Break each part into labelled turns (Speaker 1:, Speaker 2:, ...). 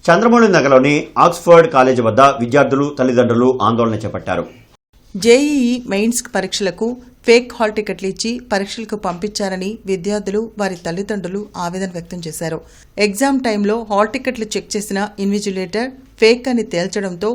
Speaker 1: చంద్రమౌళి నగర్లోని Oxford college వద్ద విద్యార్థులు తల్లిదండ్రులు ఆందోళన చేపట్టారు.
Speaker 2: జేఈఈ మెయిన్స్ పరీక్షలకు ఫేక్ హాల్ టికెట్లు ఇచ్చి పరీక్షలకు పంపించారని విద్యార్థులు వారి తల్లిదండ్రులు ఆవేదన వ్యక్తం చేశారు. ఎగ్జామ్ టైంలో హాల్ టికెట్లు చెక్ చేసిన ఇన్విజిలేటర్ ఫేక్ అని తేల్చడంతో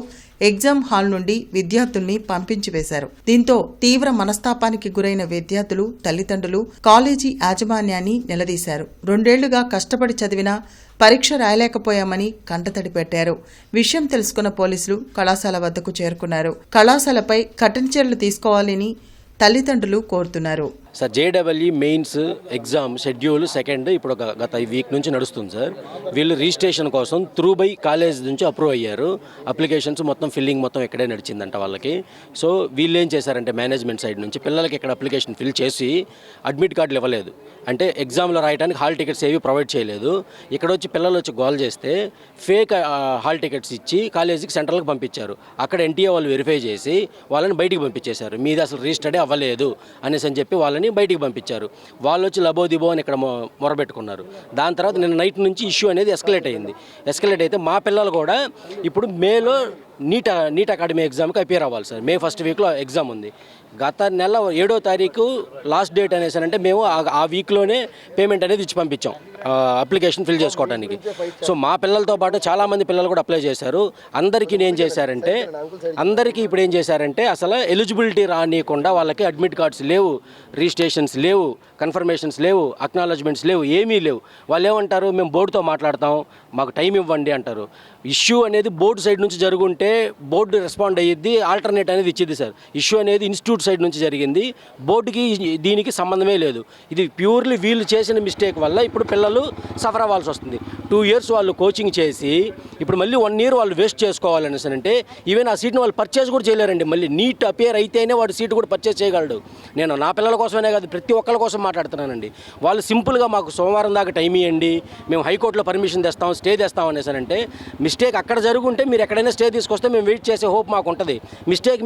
Speaker 2: ఎగ్జామ్ హాల్ నుండి విద్యార్థుల్ని పంపించి వేశారు. దీంతో తీవ్ర మనస్తాపానికి గురైన విద్యార్థులు తల్లిదండ్రులు కాలేజీ యాజమాన్యాన్ని నిలదీశారు. 2 ఏళ్లుగా కష్టపడి చదివినా పరీక్ష రాయలేకపోయామని కంటతడి పెట్టారు. విషయం తెలుసుకున్న పోలీసులు కళాశాల వద్దకు చేరుకున్నారు. కళాశాలపై కఠిన చర్యలు తీసుకోవాలని తల్లిదండ్రులు కోరుతున్నారు.
Speaker 3: Sir JW mains exam schedule 2 ఇప్పుడు గత వీక్ నుంచి నడుస్తుంది సార్. వీళ్ళు రిజిస్ట్రేషన్ కోసం త్రూ బై కాలేజ్ నుంచి అప్రూవ్ అయ్యారు. అప్లికేషన్స్ మొత్తం ఫిల్లింగ్ మొత్తం ఇక్కడే నడిచిందంట వాళ్ళకి. సో వీళ్ళు ఏం చేశారంటే మేనేజ్మెంట్ సైడ్ నుంచి పిల్లలకి ఇక్కడ అప్లికేషన్ ఫిల్ చేసి అడ్మిట్ కార్డులు ఇవ్వలేదు. అంటే ఎగ్జామ్లో రాయడానికి హాల్ టికెట్స్ ఏవి ప్రొవైడ్ చేయలేదు. ఇక్కడ వచ్చి పిల్లలు వచ్చి గోల్ చేస్తే ఫేక్ హాల్ టికెట్స్ ఇచ్చి కాలేజీకి సెంట్రల్కి పంపించారు. అక్కడ ఎన్టీఏ వాళ్ళు వెరిఫై చేసి వాళ్ళని బయటికి పంపించేశారు. మీది అసలు రిజిస్టర్డే అవ్వలేదు అనేసి అని చెప్పి వాళ్ళని బయటికి పంపించారు. వాళ్ళు వచ్చి లబోదిబో అని ఇక్కడ మొరబెట్టుకున్నారు. దాని తర్వాత నిన్న నైట్ నుంచి ఇష్యూ అనేది ఎస్కలేట్ అయింది. ఎస్కలేట్ అయితే మా పిల్లలు కూడా ఇప్పుడు మేలో నీట్ అకాడమీ ఎగ్జామ్కి అపియర్ అవ్వాలి సార్. మే 1st వీక్లో ఎగ్జామ్ ఉంది. గత నెల 7వ తారీఖు లాస్ట్ డేట్ అనేసారంటే మేము ఆ వీక్లోనే పేమెంట్ అనేది ఇచ్చి పంపించాం అప్లికేషన్ ఫిల్ చేసుకోవడానికి. సో మా పిల్లలతో పాటు చాలామంది పిల్లలు కూడా అప్లై చేశారు. అందరికీ ఇప్పుడు ఏం చేశారంటే అసలు ఎలిజిబిలిటీ రానియకుండా వాళ్ళకి అడ్మిట్ కార్డ్స్ లేవు, రిజిస్ట్రేషన్స్ లేవు, కన్ఫర్మేషన్స్ లేవు, అక్నాలజ్మెంట్స్ లేవు, ఏమీ లేవు. వాళ్ళు ఏమంటారు, మేము బోర్డుతో మాట్లాడతాం, మాకు టైం ఇవ్వండి అంటారు. ఇష్యూ అనేది బోర్డు సైడ్ నుంచి జరుగుంటే బోర్డు రెస్పాండ్ అయ్యిద్ది, ఆల్టర్నేట్ అనేది ఇచ్చింది సార్. ఇష్యూ అనేది ఇన్స్టిట్యూట్ సైడ్ నుంచి జరిగింది, బోర్డుకి దీనికి సంబంధమే లేదు. ఇది ప్యూర్లీ వీళ్ళు చేసిన మిస్టేక్ వల్ల ఇప్పుడు పిల్లలు సఫర్ అవ్వాల్సి వస్తుంది. 2 years వాళ్ళు కోచింగ్ చేసి ఇప్పుడు మళ్ళీ 1 year వాళ్ళు వేస్ట్ చేసుకోవాలనేసి అంటే ఈవెన్ ఆ సీట్ని వాళ్ళు పర్చేస్ కూడా చేయలేరండి. మళ్ళీ నీట్ అపియర్ అయితేనే వాడు సీట్ కూడా పర్చేస్ చేయగలడు. నేను నా పిల్లల కోసమే కాదు ప్రతి ఒక్కరి కోసం మాట్లాడుతున్నానండి. వాళ్ళు సింపుల్గా మాకు సోమవారం దాకా టైం ఇవ్వండి, మేము హైకోర్టులో పర్మిషన్ తెస్తాం, స్టే తెస్తాం అనేసి అంటే మిస్టేక్ అక్కడ జరుగుంటే మీరు ఎక్కడైనా స్టే తీసుకొస్తే మేము వెయిట్ చేసే హోప్ మాకు ఉంటుంది.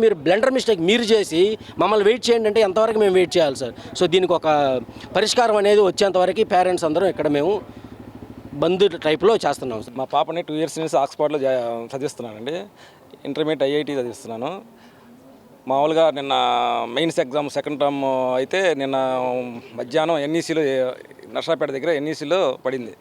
Speaker 3: మీరు బ్లెండర్ మిస్టేక్ మీరు చేసి మమ్మల్ని వెయిట్ చేయండి అంటే ఎంతవరకు మేము వెయిట్ చేయాలి సార్? సో దీనికి ఒక పరిష్కారం అనేది వచ్చేంతవరకు పేరెంట్స్ అందరం ఇక్కడ మేము బంద్ టైప్లో చేస్తున్నాం సార్.
Speaker 4: మా పాపని 2 years నుంచి ఆక్స్ఫర్డ్లో చదివిస్తున్నానండి. Intermediate IIT చదివిస్తున్నాను. మామూలుగా నిన్న మెయిన్స్ ఎగ్జామ్ 2nd term అయితే నిన్న మధ్యాహ్నం ఎన్ఈసీలో నర్సాపేట దగ్గర ఎన్ఈసీలో పడింది.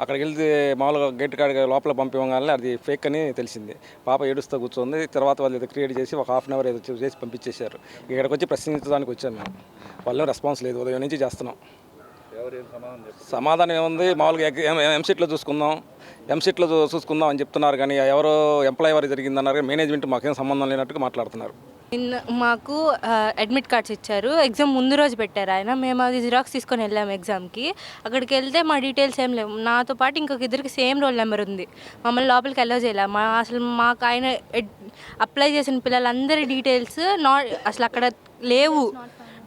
Speaker 4: అక్కడికి వెళ్తే మామూలుగా గేట్ కాడికి లోపల పంపించగానే అది ఫేక్ అని తెలిసింది. పాప ఏడుస్తూ కూర్చోంది. తర్వాత వాళ్ళు ఏదో క్రియేట్ చేసి ఒక 1/2 hour ఏదో చేసి పంపించేశారు. ఇక్కడికి వచ్చి ప్రశ్నించడానికి వచ్చాను మేము. వాళ్ళేం రెస్పాన్స్ లేదు. ఉదయం నుంచి చేస్తున్నాం. సమాధానం ఏముంది, మామూలుగా ఎంసీట్లో చూసుకుందాం అని చెప్తున్నారు. కానీ ఎవరో ఎంప్లాయ్ వారికి జరిగిందన్నారు. మేనేజ్మెంట్ మాకేం సంబంధం లేనట్టుగా మాట్లాడుతున్నారు.
Speaker 5: మాకు అడ్మిట్ కార్డ్స్ ఇచ్చారు. ఎగ్జామ్ ముందు రోజు పెట్టారు ఆయన. మేము అది జిరాక్స్ తీసుకొని వెళ్ళాము ఎగ్జామ్కి. అక్కడికి వెళ్తే మా డీటెయిల్స్ ఏం లేవు. నాతో పాటు ఇంకొక ఇద్దరికి సేమ్ రోల్ నెంబర్ ఉంది. మమ్మల్ని లోపలికి అలౌ చేయలే. అసలు మాకు ఆయన అప్లై చేసిన పిల్లలందరి డీటెయిల్స్ అసలు అక్కడ లేవు.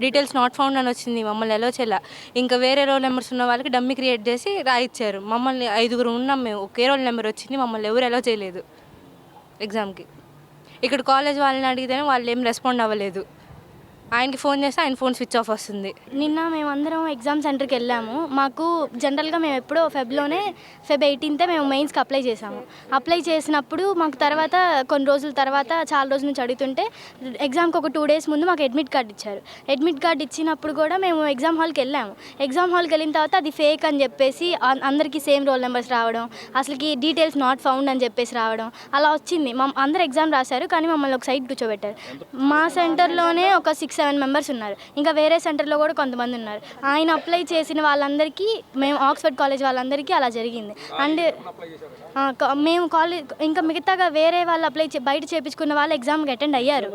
Speaker 5: డీటెయిల్స్ నాట్ ఫౌండ్ అని వచ్చింది. మమ్మల్ని అలౌ చేయలే. ఇంకా వేరే రోల్ నెంబర్స్ ఉన్న వాళ్ళకి డమ్మీ క్రియేట్ చేసి రాయిచ్చారు. మమ్మల్ని 5 ఉన్నాం మేము. ఒకే రోల్ నెంబర్ వచ్చింది. మమ్మల్ని ఎవరు అలౌ చేయలేదు ఎగ్జామ్కి. ఇక్కడ కాలేజ్ వాళ్ళని అడిగితేనే వాళ్ళు ఏం రెస్పాండ్ అవ్వలేదు. ఆయనకి ఫోన్ చేస్తే ఆయన ఫోన్ స్విచ్ ఆఫ్ వస్తుంది.
Speaker 6: నిన్న మేమందరం ఎగ్జామ్ సెంటర్కి వెళ్ళాము. మాకు జనరల్గా మేము ఎప్పుడో ఫెబ్ 18th మేము మెయిన్స్కి అప్లై చేసాము. అప్లై చేసినప్పుడు మాకు తర్వాత కొన్ని రోజుల తర్వాత చాలా రోజుల నుంచి అడుగుతుంటే ఎగ్జామ్కి ఒక 2 days ముందు మాకు అడ్మిట్ కార్డ్ ఇచ్చారు. అడ్మిట్ కార్డ్ ఇచ్చినప్పుడు కూడా మేము ఎగ్జామ్ హాల్కి వెళ్ళాము. ఎగ్జామ్ హాల్కి వెళ్ళిన తర్వాత అది ఫేక్ అని చెప్పేసి అందరికీ సేమ్ రోల్ నెంబర్స్ రావడం, అసలుకి డీటెయిల్స్ నాట్ ఫౌండ్ అని చెప్పేసి రావడం అలా వచ్చింది. అందరు ఎగ్జామ్ రాశారు కానీ మమ్మల్ని ఒక సైడ్ కూర్చోబెట్టారు. మా సెంటర్లోనే ఒక 6-7 members ఉన్నారు. ఇంకా వేరే సెంటర్లో కూడా కొంతమంది ఉన్నారు. ఆయన అప్లై చేసిన వాళ్ళందరికీ మేము ఆక్స్ఫర్డ్ కాలేజ్ వాళ్ళందరికీ అలా జరిగింది. అండ్ మేము కాలేజ్ ఇంకా మిగతాగా వేరే వాళ్ళు బయట చేయించుకున్న వాళ్ళు ఎగ్జామ్కి అటెండ్ అయ్యారు.